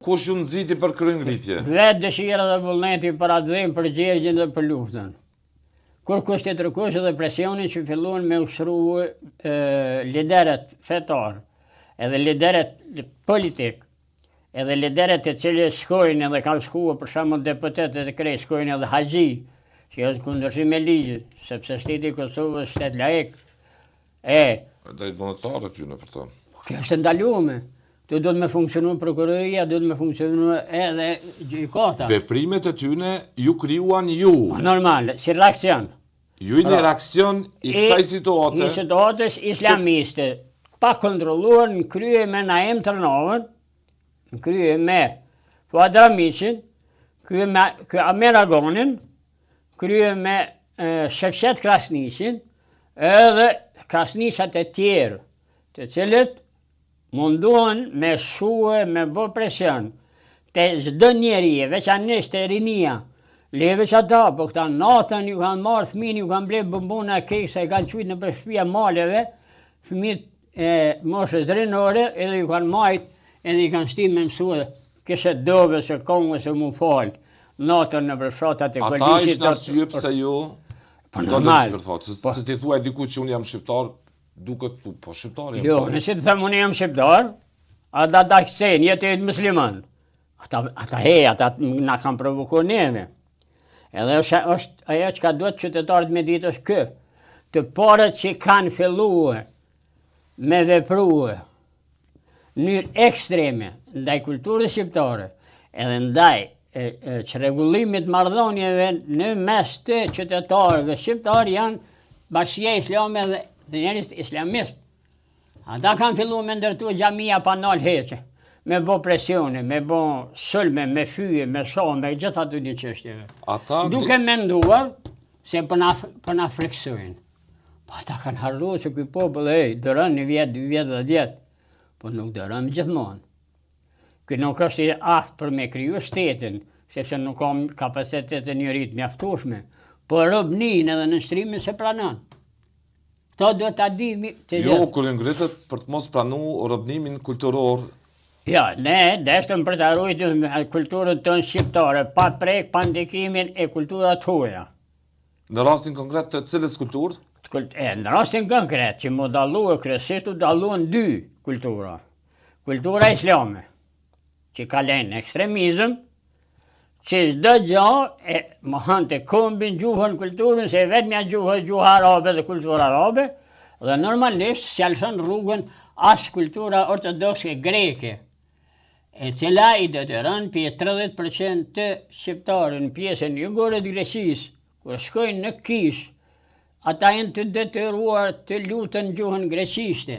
Kush ju nxiti për kryengritje? Vetë dëshira dhe vullneti për atë dhimbje, për gjergjin dhe për luftën. Kur kushtet rëkush dhe presioni që filluan me ushtru lideret fetar, edhe lideret politik, edhe lideret e cilë shkojnë edhe kanë shkua për shembull deputetet e krejt shkojnë edhe haxhi, që është kundërshtim me ligjit, sepse shteti i Kosovës është shtet laik. Drejt vullnetarë ty në për të. Kjo është ndaluar. Tu do të me funksionu prokuroria, do të me funksionu edhe gjykata. Veprimet e tyne ju krijuan ju. Normal, si reakcion. Ju një reakcion i kësaj situate. I situatës islamiste, pa kontrolluar në krye me Naim Tërnovën, në krye me Fuad Ramiqin, krye me Amer Agonin, krye me Shefqet Krasniqin, edhe krasnisat e tjerë, të cilët munduan me shue, me bë presion, të çdo njeri, veçanërisht e rinia, leveç ata, po këta natën ju kanë marrë fëmin, ju kanë ble bombona keksa, e kanë qujtë në për shtëpia maleve, fëmijët moshës rinore, edhe ju kanë majt, edhe i kanë shtim me mësue, kështë dove se kongë se mu falë, natën në për fshatat e Ata Kolishit. ishtë arsye pse ju normal. Se ti thuaj diku që unë jam shqiptar, duket po shqiptar jam. Jo, nëse të them unë jam shqiptar, ata ta kësejnë, jetë e musliman. Ata na kanë provokuar neve. Edhe është ajo që ka duhet qytetarët me ditë është kë. Të parët që kanë filluar me veprue në mënyrë ekstreme ndaj kulturës shqiptare, edhe ndaj çrregullimit marrëdhënieve në mes të qytetarëve shqiptar janë Bashkia Islame dhe njerëz islamist. Ata kanë filluar me ndërtu xhamia pa nal heqe, me bë presione, me bë sulme, me fyje, me shon, me gjitha ato dy çështjeve. Duke menduar se po na friksojnë. Po ata kanë harruar se ky popull dëron një vjet, 2 vjet, 10 vjet, po nuk dëron gjithmonë. Ky nuk është i aftë për me kriju shtetin, sepse nuk kam kapacitet e njerit mjaftueshme, po robnin edhe në shtrimin se pranon. Këto duhet ta dimi të gjithë. Jo, kryengritët për të mos pranuar robnimin kulturor. Ja, ne deshtëm për të ruajtur kulturën tonë shqiptare, pa prek, pa ndikimin e kulturës tuaja. Në rastin konkret të cilës kulturë? Në rastin konkret, që mu dalluar kryesisht u dalluan 2 kultura. Kultura islame, që ka lënë ekstremizëm, që çdo gjë e mohante kombin, gjuhën, kulturën, se vetmja gjuha arabe dhe kultura arabe, dhe normalisht s'jalshon rrugën as kultura ortodokse greke, e cila i detyron për 30% të shqiptarë në pjesën jugore të Greqisë, kur shkojnë në Kish, ata janë të detyruar të lutën gjuhën greqishte,